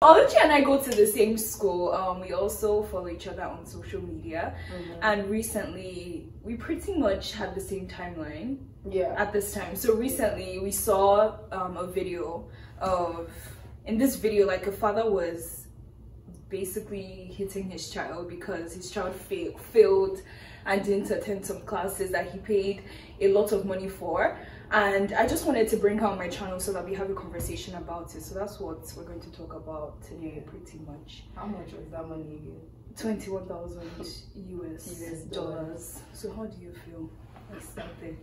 Oluchi and I go to the same school. We also follow each other on social media, and recently we pretty much had the same timeline. Yeah. At this time, so recently we saw a video of. In this video, like, a father was basically hitting his child because his child failed and didn't attend some classes that he paid a lot of money for. And I just wanted to bring her on my channel so that we have a conversation about it. So that's what we're going to talk about today, pretty much. How much was that money again? 21,000 US dollars. So how do you feel? That's something.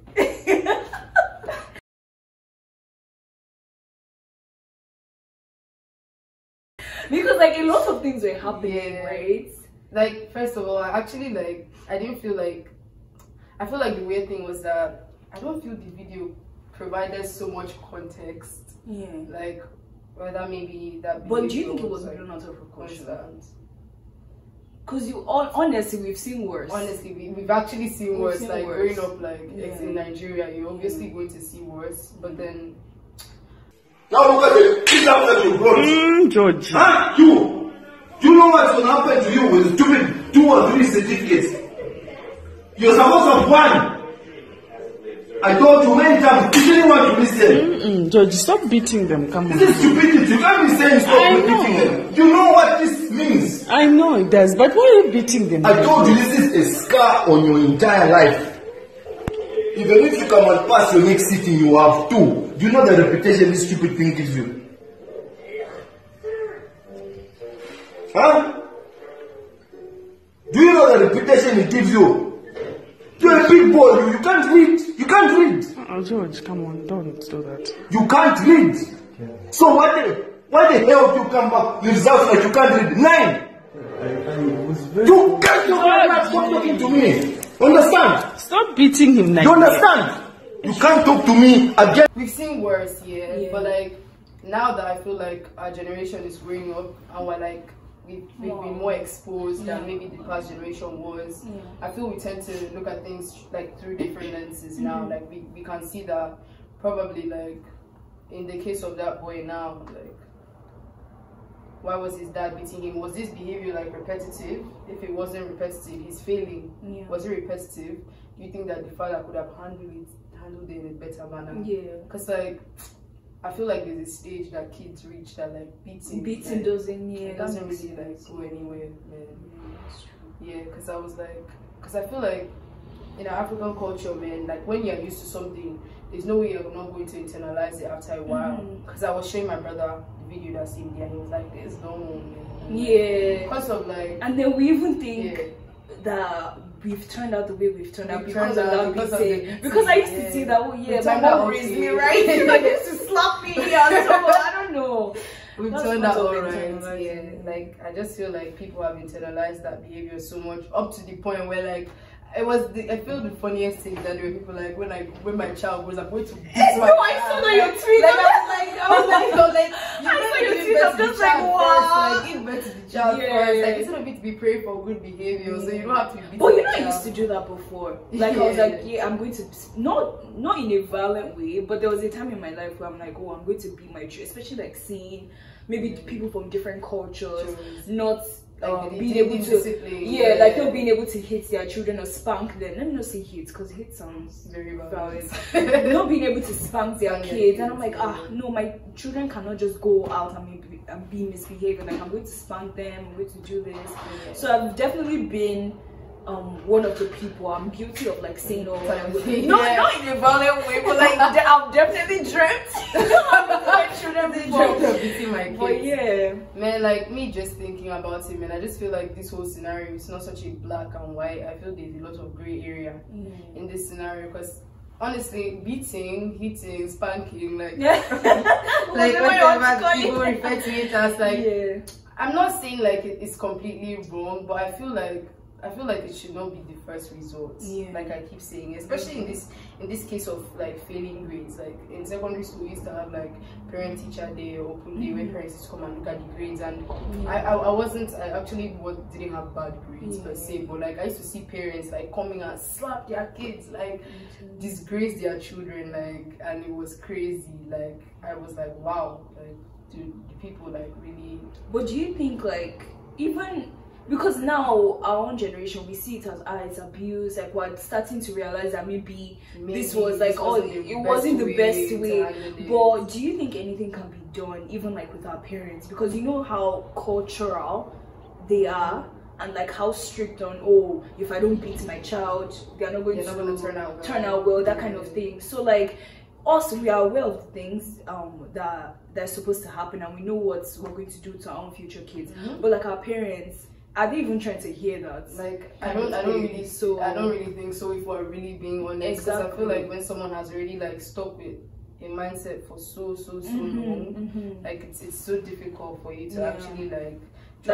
Because like a lot of things were happening, right? Like, first of all, I didn't feel like, I feel like the weird thing was that I don't feel the video provided so much context. Yeah. Like, whether maybe that. But do you think it was blown out of proportion? Because honestly, we've seen worse. Honestly, we've actually seen worse. Like, growing up, like, in Nigeria, you're obviously going to see worse. But then. Now look at the kids after you brought. George. Huh? You know what's going to happen to you with stupid 2 or 3 certificates? You're supposed to have 1. I told you many times, you didn't want to listen. George, stop beating them, come on. This is stupidity. You can't be saying stop beating them. You know what this means. I know it does, but why are you beating them? I told you this is a scar on your entire life. Even if you come and pass your next sitting, you have 2. Do you know the reputation this stupid thing gives you? Huh? Do you know the reputation it gives you? You're a big boy, you can't read. You can't read. George, come on, don't do that. You can't read. So why the hell do you come back with results like you can't read? 9. You can't stop talking to me. Understand? Stop beating him now. You understand? You can't talk to me again. We've seen worse, but like now that I feel like our generation is growing up and we're like we've been more exposed than maybe the past generation was. I feel we tend to look at things like through different lenses now. Like we can see that probably like in the case of that boy now, like why was his dad beating him? Was this behavior like repetitive? If it wasn't repetitive, he's failing. Was it repetitive? Do you think that the father could have handled it in a better manner? Yeah. Because like I feel like there's a stage that kids reach that like beating like, doesn't really like go anywhere. Yeah, because I feel like in our African culture, man, like when you're used to something, there's no way you're not going to internalize it after a while. Because I was showing my brother the video that same day and he was like, there's no man. Yeah. Because of like, and then we even think that we've turned out the way we've turned out because of that beating. Because I used to see that, my mom raised me right. Like, used to slap me and so I don't know. We've turned out alright. Yeah. Like I just feel like people have internalized that behavior so much up to the point where like I feel the funniest thing that there were people like when my child was going to beat my child. I saw that your tweet. I saw your tweet. I'm just like, wow. Like, give birth to the child first. Like, instead of it to be praying for good behavior, so you don't have to be beating. But you know, I used to do that before. Like, I was like, I'm going to, not in a violent way, but there was a time in my life where I'm like, oh, I'm going to beat my child, especially like seeing maybe people from different cultures, not like being able to like not being able to hit their children or spank them. Let me not say hit because hit sounds very violent. Not being able to spank their kids, and I'm like, no, my children cannot just go out and be misbehaving. Like I'm going to spank them, I'm going to do this. So I've definitely been one of the people. I'm guilty of like saying all that. Not in a violent way, but like I've definitely dreamt. I shouldn't be beating my kids. But yeah, man, like me just thinking about it, man, I just feel like this whole scenario is not such a black and white. I feel there's a lot of gray area in this scenario because honestly, beating, hitting, spanking, like like whatever people refer to it as, like I'm not saying like it's completely wrong, but I feel like it should not be the first resort. Like I keep saying, especially in this case of like failing grades. Like in secondary school, we used to have like parent-teacher day or open day where parents used to come and look at the grades. And I actually didn't have bad grades per se, but like I used to see parents like coming and slap their kids, like disgrace their children, like, and it was crazy. Like I was like, wow, like do people like really? But do you think like even because now our own generation we see it as it's abuse, like we're starting to realize that maybe this was like it wasn't the best way. But do you think anything can be done even like with our parents, because you know how cultural they are and like how strict on if I don't beat my child they're not going to turn out well, that kind of thing. So like also we are aware of the things that's supposed to happen and we know what we're going to do to our own future kids. But like our parents, are they even trying to hear that? Like I don't really think so, if we're really being honest. Exactly. I feel like when someone has already like stuck with a mindset for so long, like it's so difficult for you to actually like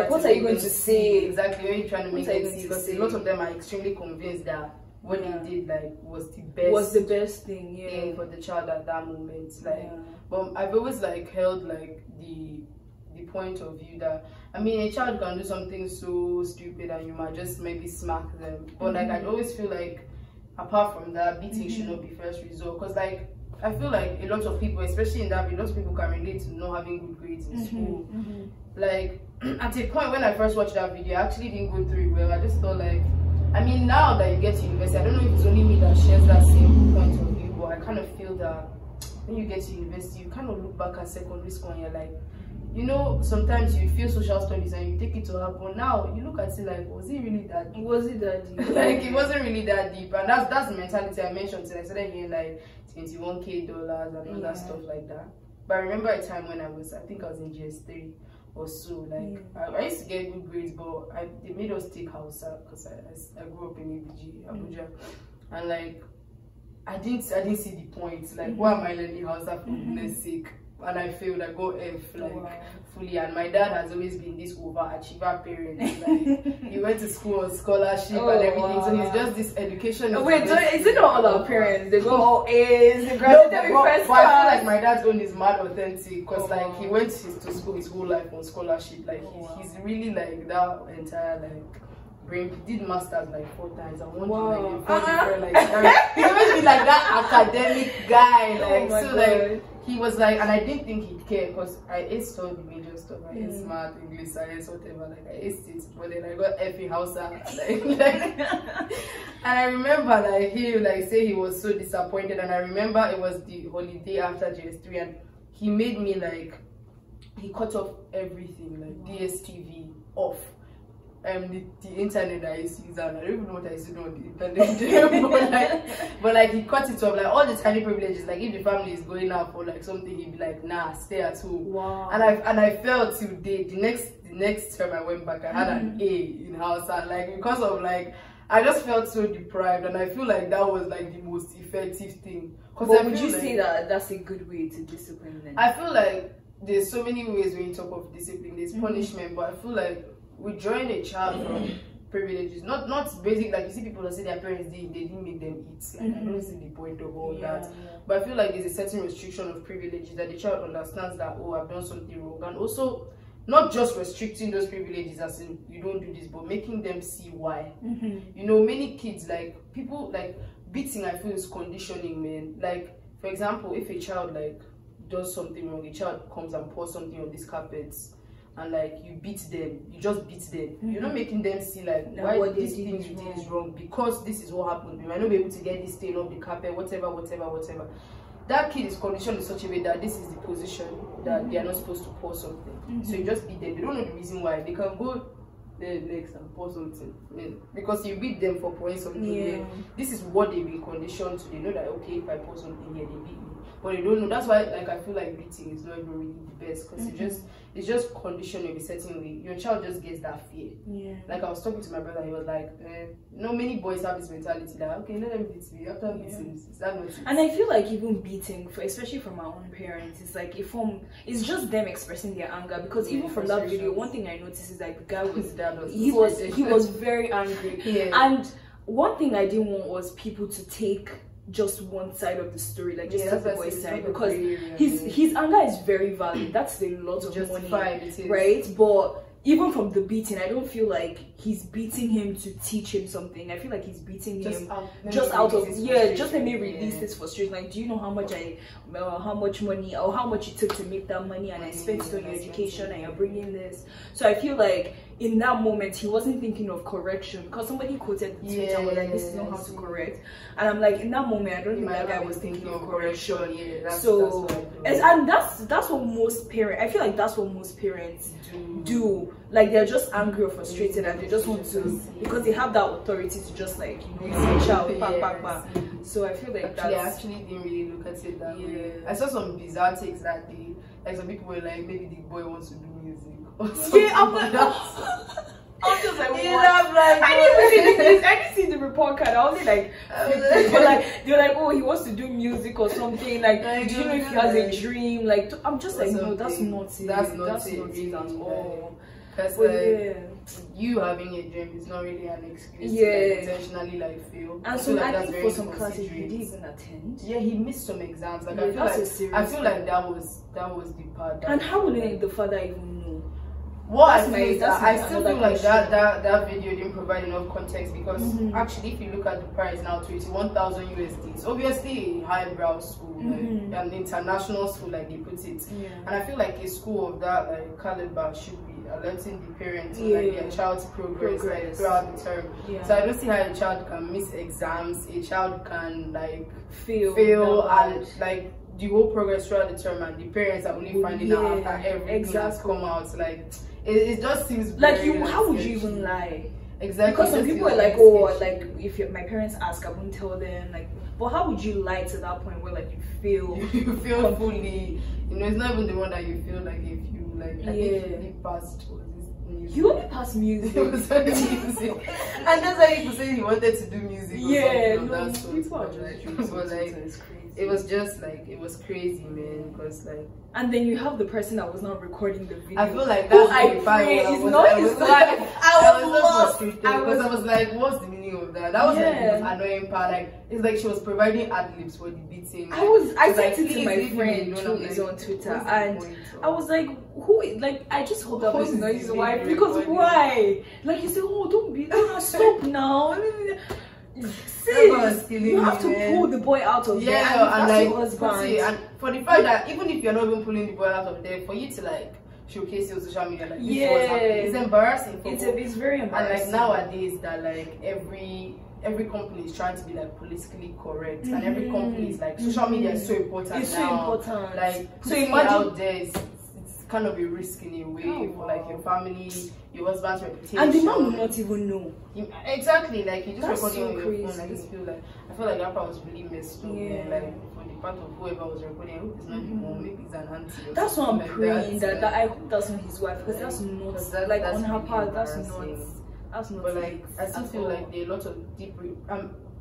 what are you going to say? Exactly, when you're trying to make them see, because a lot of them are extremely convinced that what they did like was the best thing for the child at that moment. Like but I've always like held like the point of view that I mean a child can do something so stupid and you might just maybe smack them, but like I always feel like apart from that, beating should not be first resort, because like I feel like a lot of people, especially in that, a lot of people can relate to not having good grades in school. Like at a point when I first watched that video, I actually didn't go through it well. I just thought like, I mean now that you get to university, I don't know if it's only me that shares that same point of view, but I kind of feel that when you get to university you kind of look back at secondary school and you're like, you know, sometimes you feel social studies and you take it to heart, but now you look at it like, was it really that deep? Was it that deep? Like it wasn't really that deep, and that's the mentality I mentioned till I started hearing like $21K and all that stuff like that. But I remember a time when I think I was in GS3 or so, like I used to get good grades, but they made us take Hausa because I grew up in ABG, Abuja, and like I didn't see the point. Like why am I learning Hausa for goodness sake? And I failed. I got F fully, and my dad has always been this overachiever parent. Like he went to school on scholarship and everything, so he's just this education. Wait, is it not all our parents? They go all A's, they graduate first class. But I feel like my dad's own is mad authentic, because like he went to school his whole life on scholarship. Like he's really like that entire like. He did masters like 4 times and one like he always be like that academic guy, like like he was like, and I didn't think he'd care because I aced all the major stuff. I aced math, English, science, whatever, like I aced it, but then I got F in Hausa, and I remember like he like say he was so disappointed, and I remember it was the holiday after GS3 and he made me like, he cut off everything, like DSTV off. The internet I used to use, and I don't even know what I used to do on the internet. but like he cut it off, like all the tiny privileges. Like if the family is going out for like something, he'd be like, nah, stay at home. Wow. And I felt till the next term I went back, I had an A in house, and like because of like I just felt so deprived, and I feel like that was like the most effective thing. But would you say that that's a good way to discipline them? I feel like there's so many ways when you talk of discipline. There's punishment, but I feel like withdrawing a child from privileges, not basic, like you see people that say their parents they didn't make them eat. Like, I don't see the point of all that. But I feel like there's a certain restriction of privileges that the child understands that, oh, I've done something wrong, and also not just restricting those privileges as in you don't do this, but making them see why. You know, many kids, like people, like beating, I feel is conditioning, man. Like for example, if a child like does something wrong, a child comes and pours something on these carpets, and like you beat them, you just beat them. You're not making them see like why this thing you did is wrong, because this is what happened. You might not be able to get this stain off the carpet, whatever. That kid is conditioned in such a way that this is the position that they are not supposed to pour something. So you just beat them. They don't know the reason why. They can go there next and pour something. Because you beat them for pouring something here. This is what they've been conditioned to. They know that okay, if I pour something here, they beat me. But they don't know. That's why like I feel like beating is not even really the best, because it's just conditioned in a certain way. Your child just gets that fear. Like I was talking to my brother, he was like, you know, many boys have this mentality that okay, let them beat me after beating. Is that not it? And I feel like even beating, especially from our own parents, it's like it's just them expressing their anger. Because even from that video, one thing I noticed is like the guy was very angry. And one thing I didn't want was people to take just one side of the story, like just the boy's side, because his anger is very valid. That's a lot of money, right? But even from the beating, I don't feel like he's beating him to teach him something. I feel like he's beating him just out of just let me release this frustration. Like, do you know how much how much money or how much it took to make that money, and I spent it on your education, and you're bringing this. So I feel like in that moment he wasn't thinking of correction, because somebody quoted the tweet and was like, this is not how to correct. And I'm like, in that moment I don't think that guy was thinking of correction. And that's what most parents, I feel like that's what most parents do. Like, they're just angry or frustrated, and they just want to, because they have that authority to just, like, you know, say child, So I feel like I actually didn't really look at it that way. I saw some bizarre takes that day. Like, some people were like, maybe the boy wants to do music or something. Yeah, I'm like, I'm just like, what? I didn't see the report card. I only like, but like, they're like, oh, he wants to do music or something. Like, do you know if he has a dream? Like, I'm just like, no, that's not it. That's not it at all. Because like, you having a dream is not really an excuse to like, intentionally like fail. And so I think for some classes he didn't even attend. Yeah, he missed some exams. Like, I feel like that was the part. And how would the father even know? What I still feel like that video didn't provide enough context, because actually, if you look at the price now, 21,000 USD, it's obviously a highbrow school, like, an international school, like they put it. And I feel like a school of that like caliber should be alerting the parents on like their child's progress like throughout the term. So I don't see how a child can miss exams, a child can like fail and like the whole progress throughout the term, and the parents are only finding out after everything has come out. Like, it just seems like how would you even lie? Exactly, because some people are like, oh, like if my parents ask, I won't tell them. Like, but how would you lie to that point where like you feel fully, you know, it's not even the one that you feel like if you like. I think he passed. You only passed music. And that's why he could say he wanted to do music. It was just like, it was crazy, man. Because like, and then you have the person that was not recording the video. I feel like that's I was lost. Because I was like, what's the meaning of that? That was like the most annoying part. Like, it's like she was providing ad-libs for the beating. I sent it to my friend who is on Twitter, and I was like, I just hope that person knows his wife, because why? Like, you say, oh, don't stop now. Sis, you have to pull the boy out of there, and like, and for the fact that even if you're not even pulling the boy out of there, for you to like showcase your social media, like, this was happening, it's embarrassing. It's very embarrassing. And like nowadays, that like every company is trying to be like politically correct, and every company is like, social media is so important. It's so important. Like, so imagine out there, it's kind of a risk in a way for like your family, your husband's reputation, and the man will not even know. Exactly, like you just recording on your phone. I feel like that part was really messed up. Like, for the part of whoever was recording, I hope it's not the mom, maybe it's an auntie. That's what I'm praying that I hope that's not his wife, because that's not like on her part. That's not. But like, I still feel like there are a lot of deep.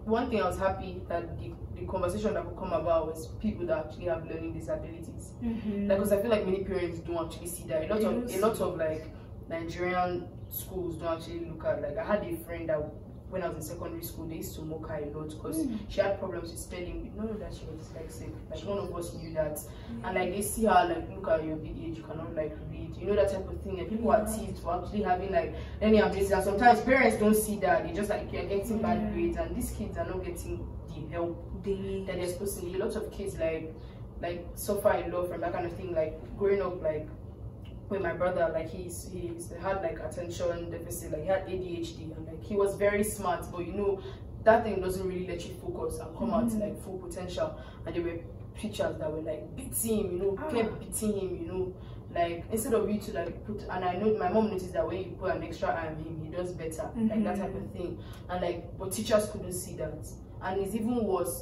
One thing I was happy that the conversation that would come about was people that actually have learning disabilities. Like, because I feel like many parents don't actually see that. A lot of like Nigerian schools don't actually look at, like, I had a friend that when I was in secondary school, they used to mock her a lot because she had problems with spelling. We didn't know that she was dyslexic. Like, none of us knew that. And like, they see her like, look at your big age, you cannot like read, you know, that type of thing. And people are teased for actually having like learning abilities. And sometimes parents don't see that. They just like, you're getting bad grades, and these kids are not getting the help that they're supposed to need. A lot of kids like suffer a lot from that kind of thing. Like, growing up, like with my brother, like he's had like attention deficit, like he had ADHD, and like he was very smart, but you know that thing doesn't really let you focus and come out to like full potential. And there were teachers that were like beating him, you know, kept beating him, you know, like instead of you to like put, and I know my mom noticed that when you put an extra eye on him, he does better, like that type of thing. And like, but teachers couldn't see that. And it's even worse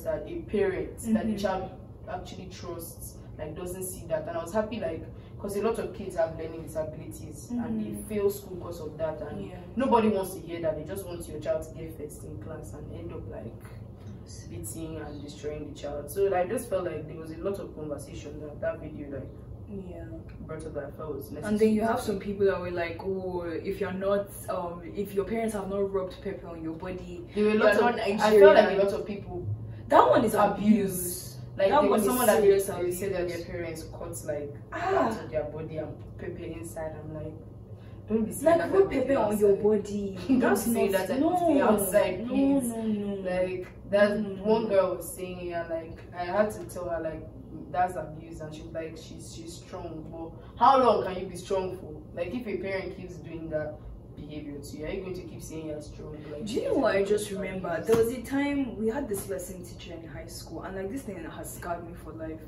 that a parent that the child actually trusts like doesn't see that. And I was happy, like, because a lot of kids have learning disabilities and they fail school because of that, and nobody wants to hear that. They just want your child to get first in class and end up like beating and destroying the child. So I just felt like there was a lot of conversation that video like brought up that I felt was necessary. And then you have some people that were like, oh, if you're not if your parents have not rubbed pepper on your body, there were a lot of, I felt like a lot of people, that one is abuse. Like, there was someone that they said that their parents cut like out of their body and pepper inside. I'm like, Don't be saying like that. put pepper on your body. That's not that. No, outside, please. No. Like that one girl was saying, and like I had to tell her like that's abuse, and she was like she's strong. But how long can you be strong for? Like if a parent keeps doing that behavior to you, are you going to keep saying you're strong? Like, do you know what I just remember? There was a time we had this lesson teacher in high school, and like this thing has scarred me for life.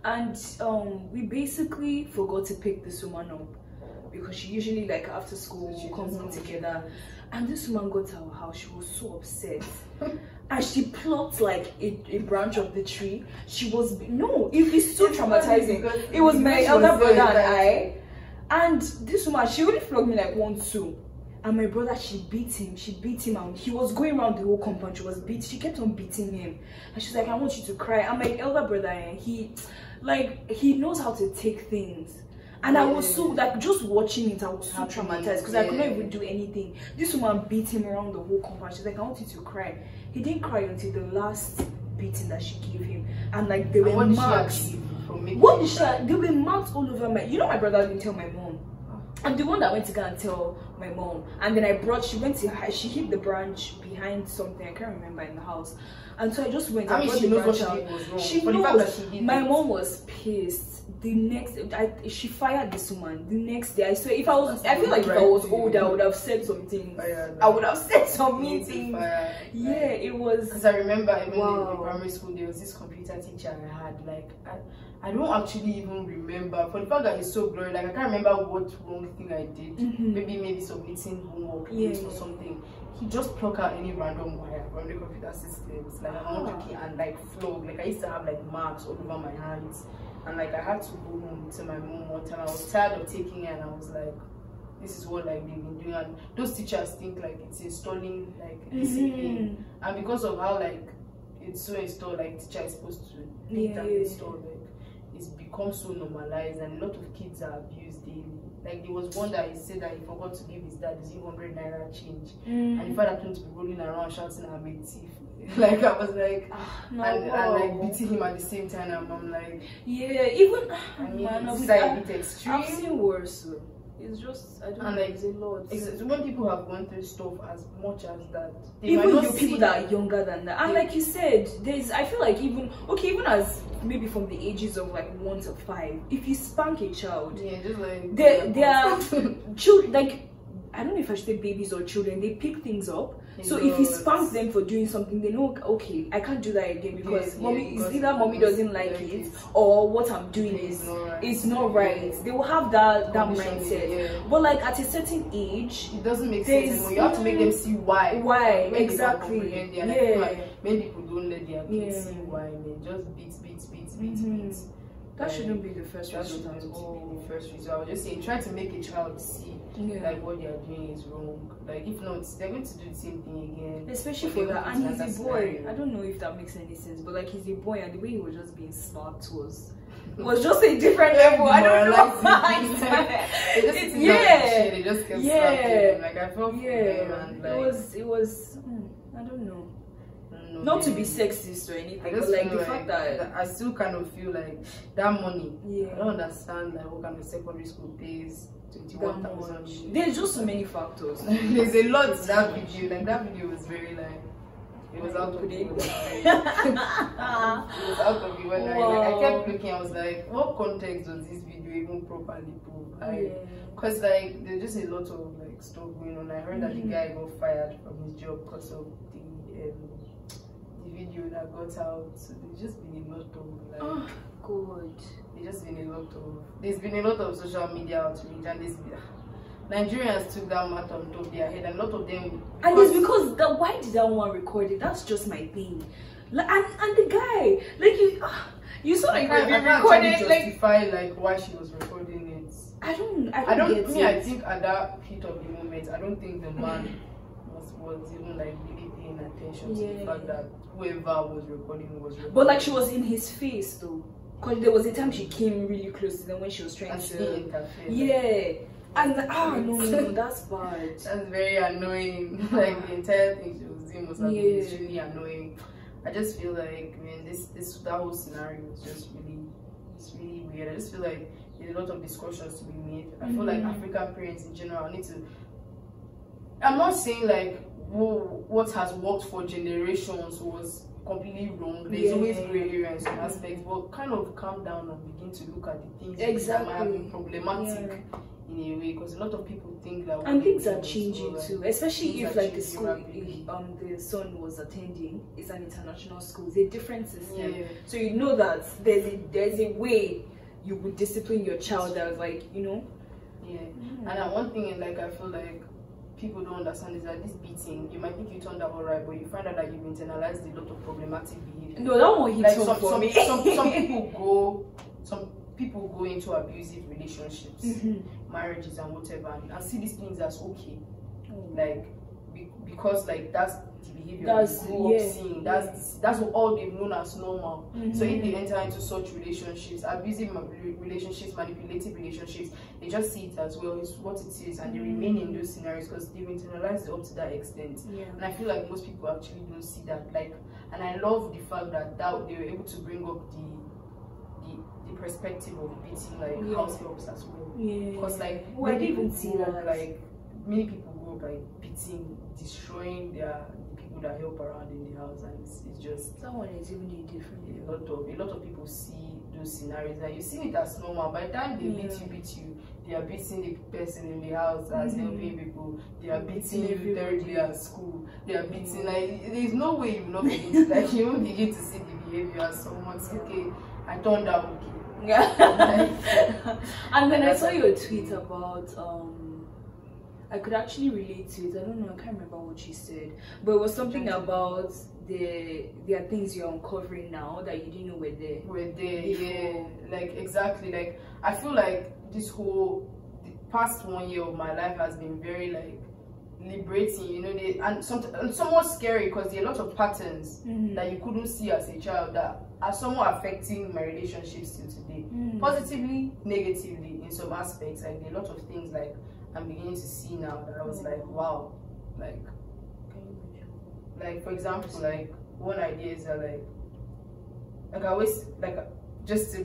And we basically forgot to pick this woman up because she usually like after school we'll come home together. And this woman got to our house. She was so upset, and she plucked like a branch of the tree. She was it's so traumatizing. It was my elder brother and I, and this woman, she only flogged me like 1, 2. And my brother, she beat him, and he was going around the whole compound. She kept on beating him, and she's like, I want you to cry. And my elder brother, he knows how to take things. And I was so like, just watching it, I was so traumatized because I couldn't even do anything. This woman beat him around the whole compound. She's like, I want you to cry. He didn't cry until the last beating that she gave him, and like there were marks. What did she? There were marks all over my. You know, my brother didn't tell my mom. I'm the one that went to go and tell my mom, and then she hid the branch behind something, I can't remember, in the house. And so I just went. I mean, she knows what she did was wrong. She knows. My mom was pissed. The next, she fired this woman. The next day, I swear, I feel like if I was older, I would have said something. I would have said something. Yeah, it was. Because I remember even in primary school, there was this computer teacher I had. Like, I don't actually even remember. For the fact that he's so blurry, like I can't remember what wrong thing I did. Maybe submitting homework or something. He just pluck out any random wire from the computer systems, like and like flog. Like I used to have like marks all over my hands, and like I had to go home to my mom one time. I was tired of taking it, and I was like, this is what like they've been doing. And those teachers think like it's installing like discipline, and because of how like it's so installed, like teacher is supposed to make that installed, like it's become so normalized, and a lot of kids are abused daily. Like there was one that he said that he forgot to give his dad his 100 naira change, and the father came to be rolling around shouting at me thief. Like I was like, and like beating him at the same time. And I'm like, even I mean, it's like a bit extreme. I've seen worse. It's just I don't know. Like, it's a lot. When people have gone through stuff as much as that, even the people that are younger than that, and like you said, I feel like even as maybe from the ages of like 1 to 5, if you spank a child, just like they are children. Like I don't know if I should say babies or children. They pick things up. So if you spank them for doing something, they know, okay, I can't do that again because mommy doesn't like it, or what I'm doing is not right. They will have that mindset. But like at a certain age, it doesn't make sense anymore. You have to make them see why. Exactly. Like, many people don't let their kids see why. They just beat. That shouldn't be the first result at all. The first result. I was just saying, try to make a child see like what they are doing is wrong. Like if not, they're going to do the same thing again. Especially for that, and he's a boy. I don't know if that makes any sense, but like he's a boy, and the way he was just being smart was just a different level. I don't know. They just kept slapping. Like I felt for them, and like it was. I don't know. Not to be sexist or anything, but like the fact that I still kind of feel like that money. I don't understand like what kind of secondary school pays 21,000. There's just so many factors. There's a lot to that video. Like that video was very like it was out of it. It was out of it. When I kept looking, I was like, what context was this video even properly put? Because like there's just a lot of like stuff going on. I heard that the guy got fired from his job because of the video that got out. So there's just been a lot of like there's been a lot of social media outreach, and Nigerians took that matter on top of their head, and a lot of them, and it's because why did that one record it? That's just my thing. Like, and the guy, like you saw like I can't justify like why she was recording it. I don't get it. I think at that heat of the moment, I don't think the man was even like really paying attention to the fact that whoever was recording. But like she was in his face though, because there was a time she came really close to them when she was trying to interfere. And no, that's bad. That's very annoying. Like the entire thing she was doing was extremely annoying. I just feel like, man, that whole scenario was just really weird. I just feel like there's a lot of discussions to be made. I feel like African parents in general need to. I'm not saying like what has worked for generations was completely wrong. There's always gray area in some aspects, but kind of calm down and begin to look at the things that might have been problematic in a way, because a lot of people think that and things are changing too, especially if like the school the son was attending is an international school. It's a different system, so you know that there's a way you would discipline your child that, like, you know. And one thing, like, I feel like people don't understand is that this beating, you might think you turned out alright, but you find out that you've internalized a lot of problematic behavior. No, that one hits home for me. Some people go into abusive relationships, marriages and whatever, and see these things as okay, like because like that's the behavior they grew up seeing. That's what all they've known as normal. So if they enter into such relationships, abusive relationships, manipulative relationships, they just see it as, well, it's what it is, and they remain in those scenarios because they've internalized it up to that extent. And I feel like most people actually don't see that. Like, and I love the fact that they were able to bring up the perspective of beating like house helps as well. Because like I didn't even see that. Like many people go by beating, destroying the people that help around in the house, and it's just someone is even different. A lot of people see those scenarios and you see it as normal. By the time they beat you, they are beating the person in the house that's helping people. They are beating you terribly at school. They are beating, like, there's no way you will not begin to, like, you won't begin to see the behavior as someone. Okay, I turned out okay. And then I saw your tweet about I could actually relate to it. I don't know, I can't remember what you said, but it was something about there are things you're uncovering now that you didn't know were there. Yeah, like exactly. Like I feel like this whole past 1 year of my life has been very like liberating, you know, and somewhat scary, because there are a lot of patterns that you couldn't see as a child that are somewhat affecting my relationships till today, positively, negatively in some aspects. Like there are a lot of things like I'm beginning to see now that I was like, wow, like for example, like one idea is that like I always like just to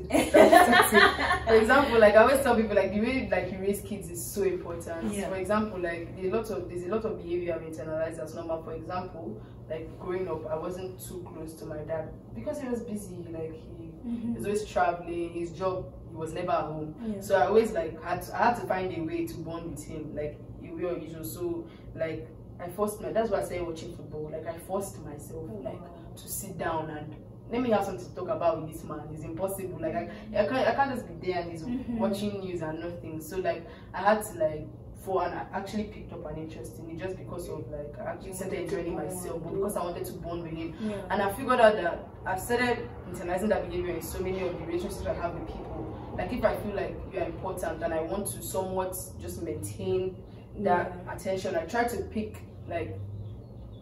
for example, like I always tell people, like the way like you raise kids is so important. For example, like there's a lot of behavior I've internalized as normal. For example, like growing up, I wasn't too close to my dad because he was busy. Like he was always traveling. His job, he was never at home. So I always like I had to find a way to bond with him. Like we were usual. So like that's why I started watching football. Like I forced myself like to sit down and let me have something to talk about with this man. It's impossible. Like I can't just be there and he's watching news and nothing. So like I had to like and I actually picked up an interest in it just because of like I actually started enjoying myself, but because I wanted to bond with him. And I figured out that I've started internalizing that behavior in so many of the relationships I have with people. Like if I feel like you are important and I want to somewhat just maintain that attention, I try to pick like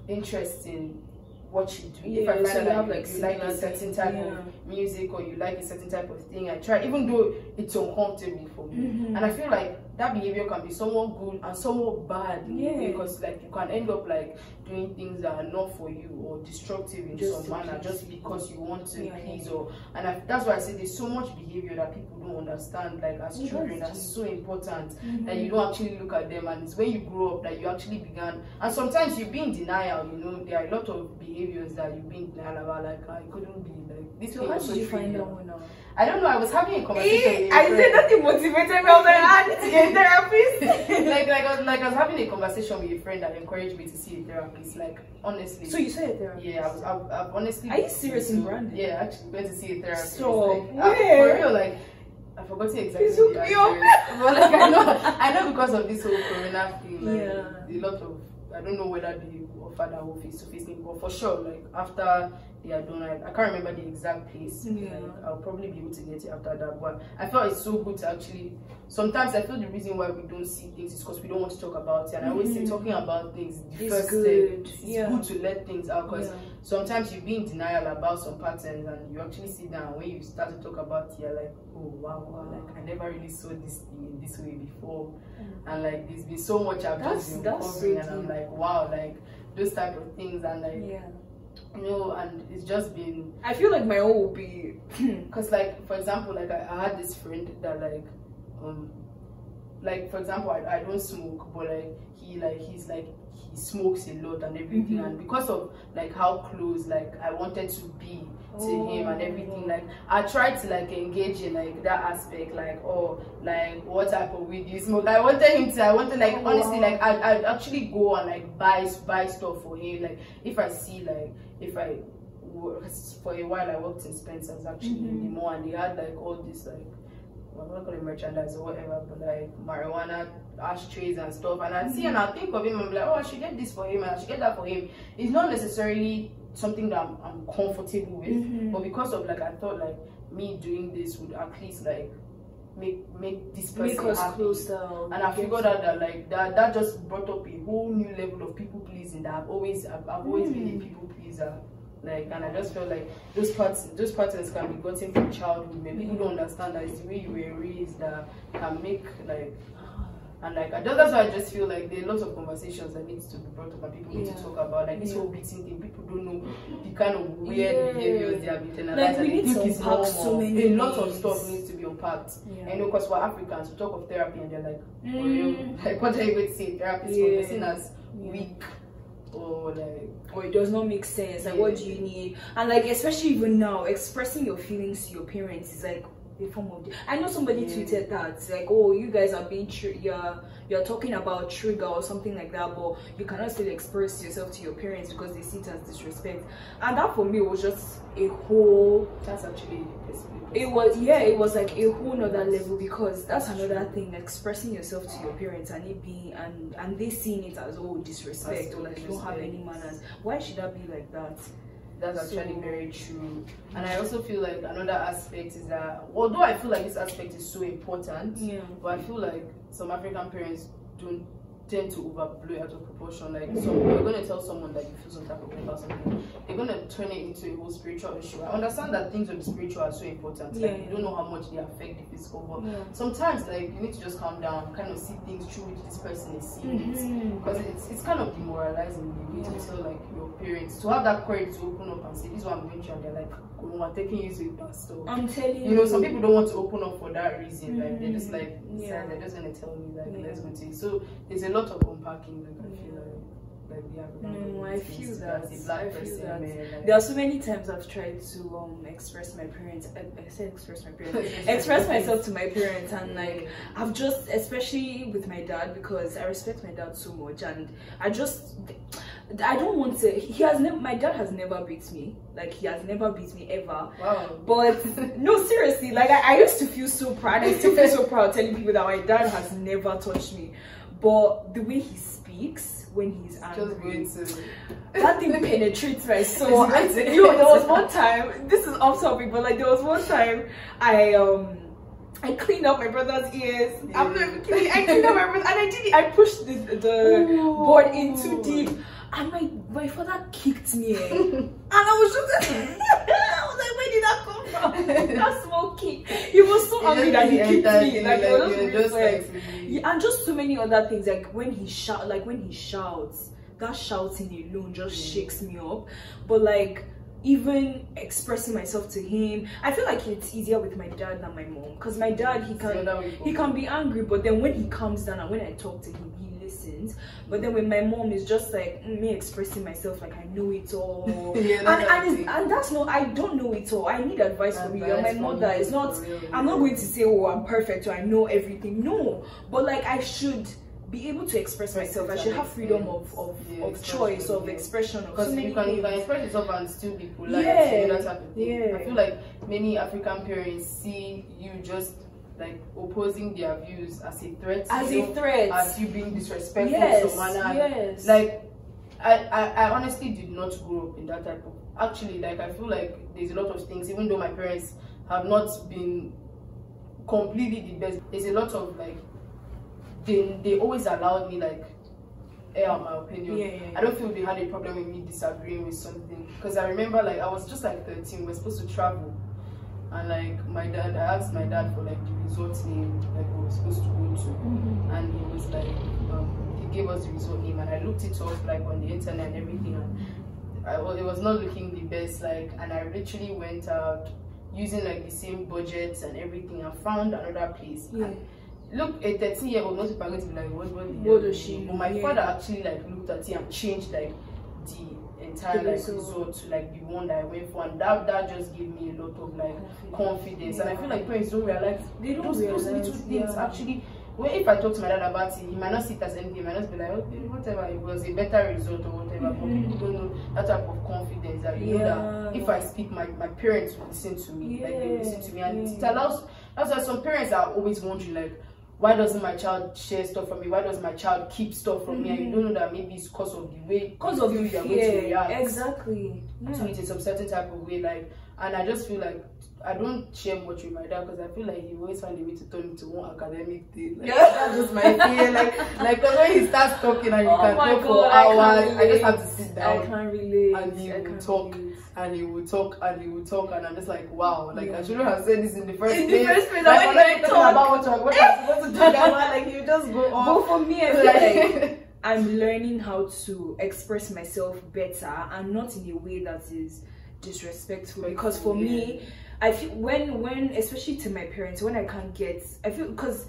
interest in what you do. If I find out that you like a certain type of music or you like a certain type of thing, I try, even though it's uncomfortable for me. And I feel like that behavior can be somewhat good and somewhat bad, because like you can end up like doing things that are not for you or destructive in some manner just because you want to please. That's why I say there's so much behavior that people don't understand, like as children, that's so important that you don't actually look at them, and it's when you grow up that you actually began, and sometimes you be in denial, you know. There are a lot of behaviors that you've been in denial about, like I couldn't be like this. So how did you find that one out? I don't know, I was having a conversation. I said nothing motivated me. I was like, I need to get a therapist. like I was having a conversation with a friend that encouraged me to see a therapist. Like honestly. So you saw a therapist? Yeah, I've honestly. Are you serious in Brandon? Yeah, I actually went to see a therapist. So like, for real, like I forgot exactly. But like I know because of this whole corona thing. Like, a lot of, I don't know whether they offer that whole face-to-face thing, but for sure, like after they are done, I can't remember the exact place. Like, I'll probably be able to get it after that. But I felt it's so good to actually. Sometimes I feel the reason why we don't see things is because we don't want to talk about it. And I always say talking about things is the first step. It's good to let things out, because sometimes you be in denial about some patterns and you actually sit down. When you start to talk about it, you're like, oh wow, like I never really saw this thing in this way before. And like there's been so much I've just been covering, and I'm like, wow, like those type of things, and like you know, and it's just been, I feel like my own will be because like for example, like I had this friend that like like for example, I don't smoke, but he smokes a lot and everything, and because of like how close like I wanted to be to him and everything, like I tried to like engage in like that aspect, like, oh, like what type of weed do you smoke? I wanted like honestly, like I'd actually go and like buy stuff for him. Like if I for a while I worked in Spencer's actually in the mall, and they had like all this like, well, I'm not calling merchandise or whatever, but like marijuana ashtrays and stuff, and I see and I think of him, I'm like, oh, I should get this for him and I should get that for him. It's not necessarily something that I'm comfortable with, but because of like I thought like me doing this would at least like make this person happy. Closer, and I figured out that like that just brought up a whole new level of people pleasing that I've always been a people pleaser. Like, and I just felt like those patterns can be gotten from childhood. Maybe people don't understand that it's the way you were raised that can make like, and like that's why I just feel like there are lots of conversations that needs to be brought up and people need to talk about, like this whole beating thing. People don't know the kind of weird behaviors they have internalized. Like we need to unpack so many. A lot of stuff needs to be unpacked. I know, because we're Africans, we talk of therapy and they're like, for real, like what are you going to say? Therapy is seen as weak. Or it does not make sense. Like, what do you need? And like, especially even now, expressing your feelings to your parents is like a form of. I know somebody tweeted that like, oh, you guys are being you're talking about trigger or something like that, but you cannot still express yourself to your parents because they see it as disrespect. And that for me was just a whole. That's actually. It was like a whole nother level, because that's another thing, expressing yourself to your parents and it being and they seeing it as disrespect, or like you don't have any manners. Why should that be like that? That's actually very true. And I also feel like another aspect is that, although I feel like this aspect is so important, but I feel like some African parents don't tend to overblow it out of proportion. Like, so you're going to tell someone that you feel some type of pain or something, they're going to turn it into a whole spiritual issue. I understand that things of the spiritual are so important. Like, you don't know how much they affect the physical, but sometimes like you need to just calm down, kind of see things through which this person is seeing it, because it's kind of demoralizing. You need to tell like your parents to have that courage to open up and say, this is what I'm going through, and they're like, oh, I'm taking you to a pastor. I'm telling you, some people don't want to open up for that reason. Like they're just like, they're just going to tell me like, let's go to it. So there's a lot of unpacking. Like I feel like we have. I feel that. As a black person, man, there are so many times I've tried to express my parents. Express myself to my parents, and like I've just, especially with my dad, because I respect my dad so much, and I don't want to. My dad has never beat me. Like, he has never beat me ever. Wow. But no, seriously, like I used to feel so proud. I still feel so proud telling people that my dad has never touched me. But the way he speaks when he's angry, that thing penetrates my soul. There was one time. This is off topic, but like there was one time I cleaned up my brother's ears. I'm not even kidding. I cleaned up my brother, and I pushed the board in too deep. And my father kicked me, and I was just I was like, where did that come from? That small kick. He was so angry that he kicked me. Like, it was just and just so many other things. Like when he shouts, that shouting alone just shakes me up. But like, even expressing myself to him, I feel like it's easier with my dad than my mom, because my dad, he can be angry, but then when he calms down and when I talk to him, he listens. But then when my mom is just like me expressing myself like I know it all, and that's not, I don't know it all. I need advice from you. You're my mother. It's not, I'm not going to say, oh, I'm perfect or I know everything. No, but like I should be able to express myself. I should have freedom of choice, of expression. Because you can express yourself and still be polite. That type of thing. I feel like many African parents see you just like opposing their views as a threat. As you being disrespectful to someone. Like I honestly did not grow up in that type of. Actually, like I feel like there's a lot of things. Even though my parents have not been completely the best, there's a lot of like. They always allowed me like air out my opinion. I don't feel they had a problem with me disagreeing with something, because I remember like I was just like 13, we're supposed to travel, and like I asked my dad for like the resort name like we were supposed to go to, and he was like he gave us the resort name, and I looked it up like on the internet and everything, and it was not looking the best, like, and I literally went out using like the same budgets and everything and found another place. And look, a 13-year-old, most people are going to be like, what does she know? But my father actually like looked at it and changed like the entire like result to like the one that I went for, and that just gave me a lot of like confidence. And I feel like parents don't realize those little things actually. Well, if I talk to my dad about it, he might not see it as anything. He might not be like, okay, whatever, it was a better result or whatever. But people don't know that type of confidence that you know that if I speak, my parents will listen to me. Like, they will listen to me. And it allows, that's why some parents are always wondering, like, why doesn't my child share stuff from me? Why does my child keep stuff from me? And you don't know that maybe it's because of the way, because of the you're going to react. Exactly. To it in some certain type of way. Like, and I just feel like I don't share much with my dad because I feel like he always find a way to turn into one academic thing. Like, that's just my fear. Like because when he starts talking and you can talk for hours, I just have to sit down. I can't relate. And he will talk, and he will talk, and he will talk, and I'm just like, wow, like I shouldn't have said this in the first place. In the first place, like, I'm talking about what I'm supposed to do. Like you just go on. But for me, I feel like I'm learning how to express myself better and not in a way that is disrespectful. Because for me, I feel when especially to my parents, when I can't get, I feel, because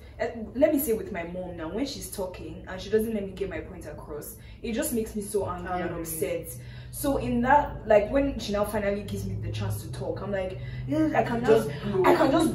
let me say with my mom now, when she's talking and she doesn't let me get my point across, it just makes me so angry and upset. So in that, like when she now finally gives me the chance to talk, I'm like, yeah, I can just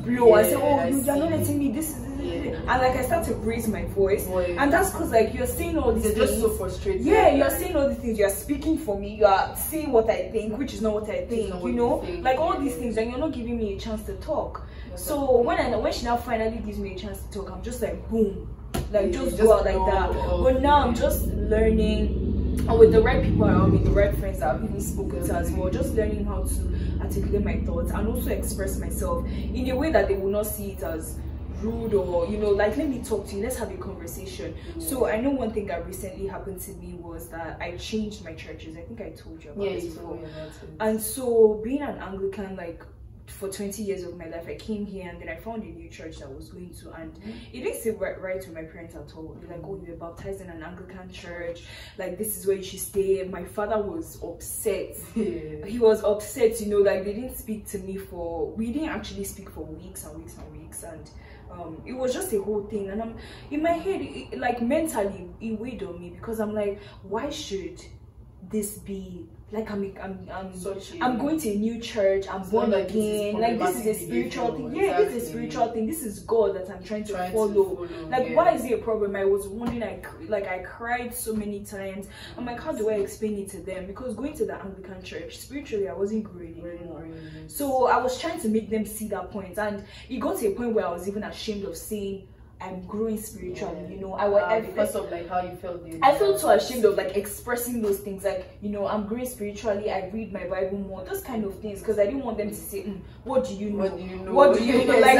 blow and say, oh, you're not letting me this. And like I start to raise my voice, and that's because like you're saying all these things. Just so frustrated. Yeah, you're saying all these things. You're speaking for me. You are saying what I think, which is not what I think. You know, like all these things, and you're not giving me a chance to talk. So when she now finally gives me a chance to talk, I'm just like boom, like just go out like that. But now I'm just learning. And with the right people around me, the right friends that I've even spoken to as well, just learning how to articulate my thoughts and also express myself in a way that they will not see it as rude or, you know, like, let me talk to you, let's have a conversation. So I know one thing that recently happened to me was that I changed my churches. I think I told you about this before. And so being an Anglican, like, for 20 years of my life, I came here and then I found a new church that I was going to, and it didn't sit right with my parents at all. They're like, oh, you were baptized in an Anglican church, like this is where you should stay. My father was upset. He was upset, you know, like they didn't speak to me we didn't actually speak for weeks and weeks and weeks, and it was just a whole thing. And I'm in my head, like mentally it weighed on me, because I'm like, why should this be like I'm going to a new church, I'm born again, like this is a spiritual thing. Yeah, this is a spiritual thing. This is God that I'm trying to follow. Like, why is it a problem? I was wondering, I cried so many times. I'm like, how do I explain it to them? Because going to the Anglican church, spiritually I wasn't growing anymore. So I was trying to make them see that point, and it got to a point where I was even ashamed of saying I'm growing spiritually, you know. Because of like how you felt. I felt so ashamed of like expressing those things, like, you know, I'm growing spiritually, I read my Bible more, those kind of things, because I didn't want them to say, what do you know? What do you know? What do you know? Like,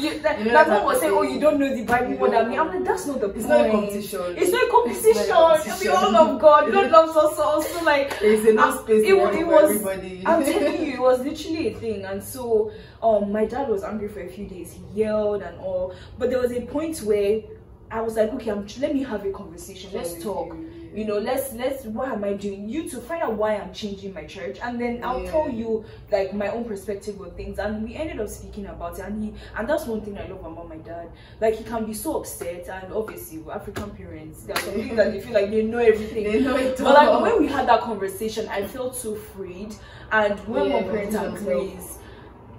you know, like one was saying, oh, you don't know the Bible more than me. I'm like, that's not the point. It's not a competition. It's not a competition. We all love God. God loves us also. Like, there's enough space for everybody. I'm telling you, it was literally a thing. And so my dad was angry for a few days. He yelled and all, but there was a point where I was like, okay, let me have a conversation, let's talk, you know, let's what am I doing, you to find out why I'm changing my church, and then I'll tell you like my own perspective on things. And we ended up speaking about it, and that's one thing I love about my dad. Like, he can be so upset, and obviously African parents, there are some things that they feel like they know everything. They know it all. But like when we had that conversation, I felt so freed. And when one parent agrees,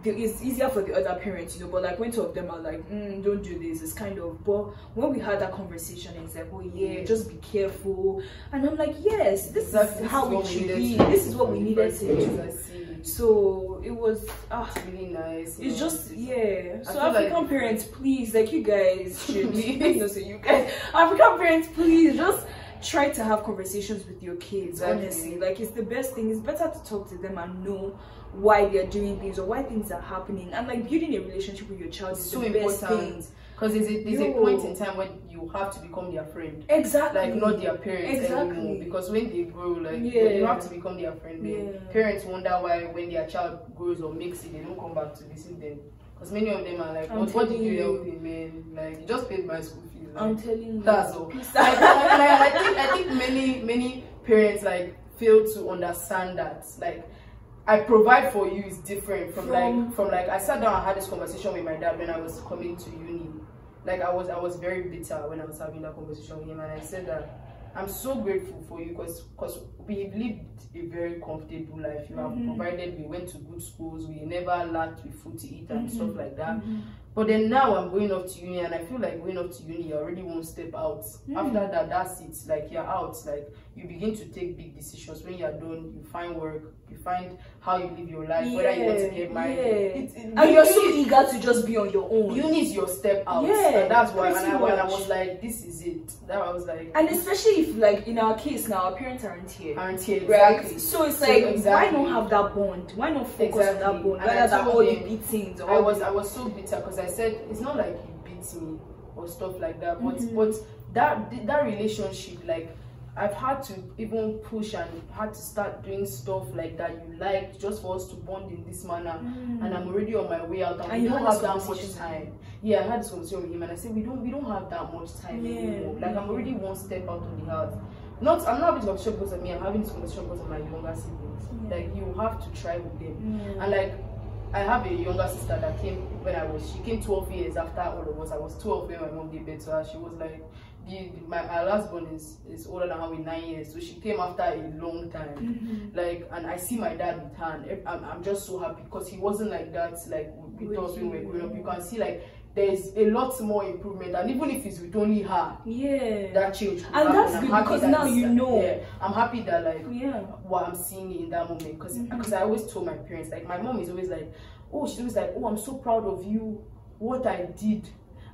it's easier for the other parents, you know. But like when two of them are like, don't do this, it's kind of, but when we had that conversation, it's like, oh yeah, just be careful. And I'm like, yes, this is how it should be. This is what we needed to do. So it was really nice. It's just, yeah. So African parents, please, like, you guys should you guys, African parents, please just try to have conversations with your kids. Honestly, like, it's the best thing. It's better to talk to them and know why they're doing things or why things are happening, and like building a relationship with your child is so the best thing, because there's a point in time when you have to become their friend, like not their parents anymore, because when they grow, like you have to become their friend. Parents wonder why when their child grows or makes it, they don't come back to visit them, because many of them are like, what did you help me, man? Like, you just paid my school fees. Like, I'm telling you, that's all. I think many parents like fail to understand that, like, I provide for you is different from like I sat down and had this conversation with my dad when I was coming to uni, like I was very bitter when I was having that conversation with him, and I said that I'm so grateful for you because we've lived a very comfortable life. You have provided, we went to good schools, we never lacked with food to eat and stuff like that. But then now I'm going off to uni, and I feel like going off to uni, you're already one step out. After that, that's it. Like you're out. Like you begin to take big decisions. When you're done, you find work, you find how you live your life, whether you want to get married. And you're so eager to just be on your own. Uni is your step out. And that's why. And when I was like, this is it. That I was like. And especially if, like in our case now, our parents aren't here. Exactly. Right? So it's like, why not have that bond? Why not focus on that bond? Rather than all the beatings. I was so bitter because I said it's not like you beat me or stuff like that, but that relationship, like I've had to even push and had to start doing stuff like that you like just for us to bond in this manner, and I'm already on my way out, and we don't have that much time. I had this conversation with him, and I said we don't have that much time anymore. Like I'm already one step out of the house. I'm not having this conversation because of me. I'm having this conversation because of my younger siblings. Like you have to try with them, and like. I have a younger sister that came she came 12 years after all of us. I was 12 when my mom gave birth to her. She was like, my last born is older than her with 9 years, so she came after a long time. Like, and I see my dad with her, and I'm just so happy because he wasn't like that. Like with us when we were growing up, you can see like there's a lot more improvement, and even if it's with only her, that change. And that's good because now you know. I'm happy that like what I'm seeing in that moment, because I always told my parents, like my mom is always like, she's always like, I'm so proud of you, what I did,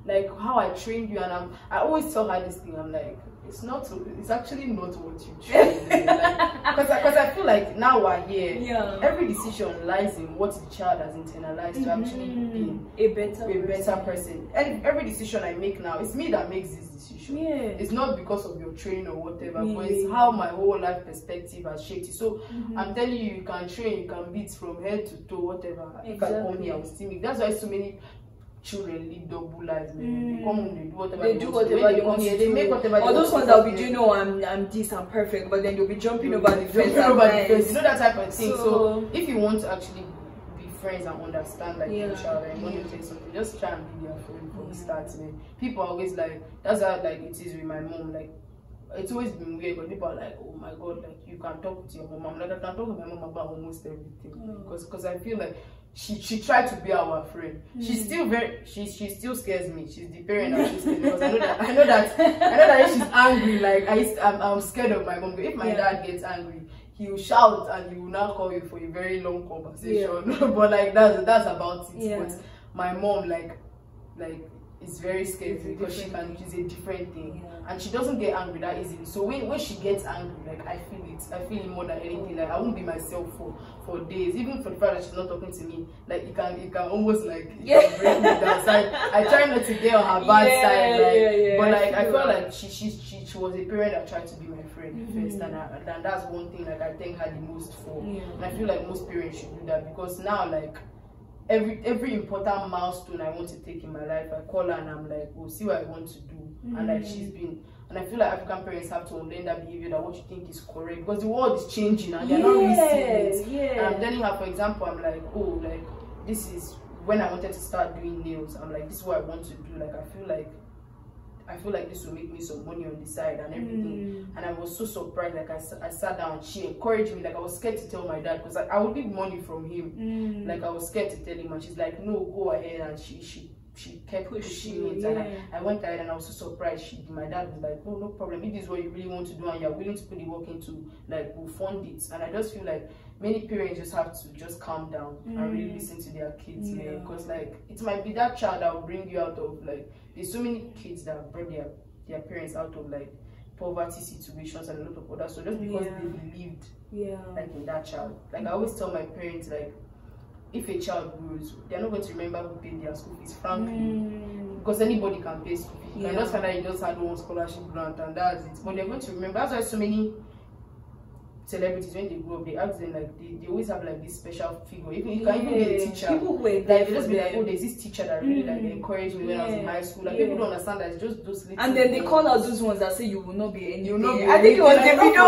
like how I trained you, and I always tell her this thing. I'm like, it's actually not what you trained me. Because I feel like now we're here, every decision lies in what the child has internalized to actually be a better person. And every decision I make now, it's me that makes this decision. It's not because of your training or whatever, but it's how my whole life perspective has shaped it. So I'm telling you, you can train, you can beat from head to toe, whatever. If I come here, I will still make. That's why so many children live double lives, man. They come home, they do whatever they want to do. They make whatever they want. Or those ones that will be doing, I'm this, I'm perfect, but then they'll be jumping over the fence. You know that type of thing. So if you want to actually be friends and understand like your child and when you say something, just try and be their friend from the start, man. People are always like, that's how like it is with my mom. Like it's always been weird, but people are like, oh my god, like you can talk to your mom. I'm like, I can talk to my mom about almost everything, because I feel like she tried to be our friend. She's still she still scares me. She's the parent that she's scared, because I know that if she's angry, like I'm scared of my mom. If my dad gets angry, he will shout and he will now call you for a very long conversation. But like that's about it. But my mom like it's very scary because she's a different thing, and she doesn't get angry that easily. So when she gets angry, like I feel it more than anything. Like I won't be myself for days, even for the fact that she's not talking to me. Like it can almost like break me down. So I try not to get on her bad side, but like I felt like she was a parent that tried to be my friend first, and that's one thing like I thank her the most for. And I feel like most parents should do that, because now like every important milestone I want to take in my life, I call her and I'm like, we'll see what I want to do. And like she's been, and I feel like African parents have to learn that behavior, that what you think is correct, because the world is changing and they're not really seeing it. And I'm telling her, for example, I'm like, like this is when I wanted to start doing nails. I'm like, this is what I want to do. Like I feel like this will make me some money on the side and everything. And I was so surprised. Like I sat down, she encouraged me. Like I was scared to tell my dad, because I would need money from him. Like I was scared to tell him, and she's like, no, go ahead. And she kept pushing it, and I went ahead, and I was so surprised. My dad was like, no problem. If this is what you really want to do and you're willing to put the work into, like we'll fund it. And I just feel like many parents just have to just calm down and really listen to their kids, because like it might be that child that will bring you out of like, there's so many kids that brought their parents out of like poverty situations and a lot of others. So just because they believed like in that child, like I always tell my parents, like if a child grows, they're not going to remember who paid their school fees, frankly, because anybody can pay school fees. You can just find out you just had one scholarship grant and that's it. But they're going to remember. That's why so many celebrities, when they grow up, they ask them like they always have like this special figure. Even you can even get a teacher. People were like they just be like, oh, there's this teacher that really like encouraged me when I was in high school. Like people don't understand that it's just those little. And then they call out those ones that say you will not be anything. I think it was the video.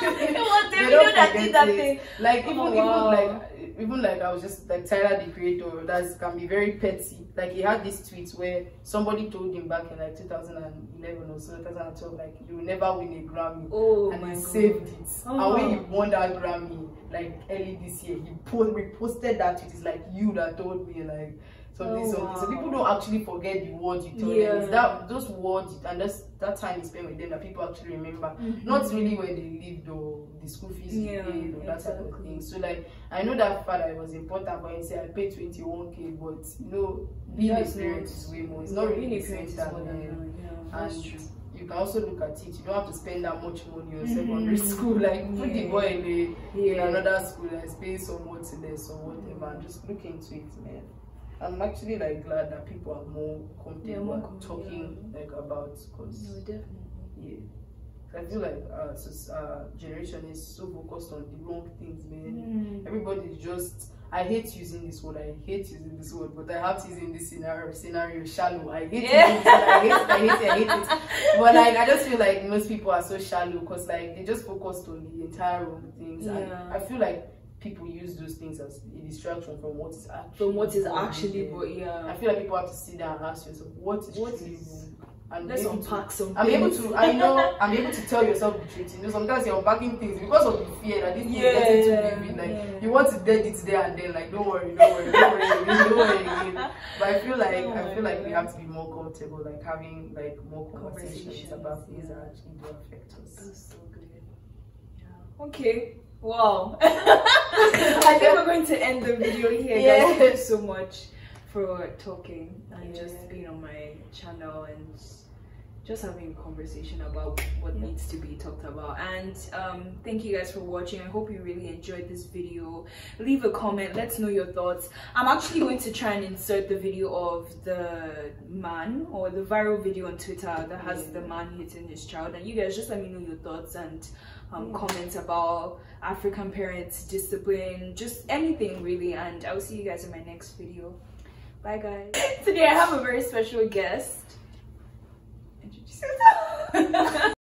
It was the video that did that thing. Like even like even like I was just like Tyler the Creator, that can be very petty. Like he had this tweet where somebody told him back in like 2011 or so, 2012, like you will never win a Grammy. Oh, and my he God. saved it. Oh. And when he won that Grammy, like early this year, he reposted that tweet. It's like, you that told me, like something. So people don't actually forget the words you told them. It's that those words and that time you spent with them that people actually remember. Not really where they lived or the school fees you paid or that type of thing. So like I know that fact that it was important for him to say I paid 21K, but you know, being a parent is way more. It's not really the same thing. And you can also look at it. You don't have to spend that much money on secondary school. Like put the boy in another school that's paying somewhat less or whatever, and just look into it, man. I'm actually like glad that people are more comfortable talking like about, because definitely. I feel like generation is so focused on the wrong things, man. Everybody's just, I hate using this word, but I have to use in this scenario shallow. I hate it. I hate it. But like I just feel like most people are so shallow because like they just focused on the entire wrong things. And I feel like people use those things as a distraction from what is actually I feel like people have to sit down and ask yourself what is truly wrong. And let's unpack some things. I'm able to tell yourself the truth. You know, sometimes you're unpacking things because of the fear that this thing is getting too vivid. Like you want to dead it there and then, like don't worry again. But I feel like we have to be more comfortable, like having like more conversations about things that actually do affect us. That's so good. Yeah. Okay. Wow. I think we're going to end the video here. Guys, thank you so much for talking and just being on my channel and just having a conversation about what needs to be talked about. And thank you guys for watching. I hope you really enjoyed this video. Leave a comment, let's know your thoughts. I'm actually going to try and insert the video of the man, or the viral video on Twitter that has the man hitting his child, and you guys just let me know your thoughts and comments about African parents, discipline, just anything really. And I'll see you guys in my next video. Bye guys. Today I have a very special guest. Introduce yourself.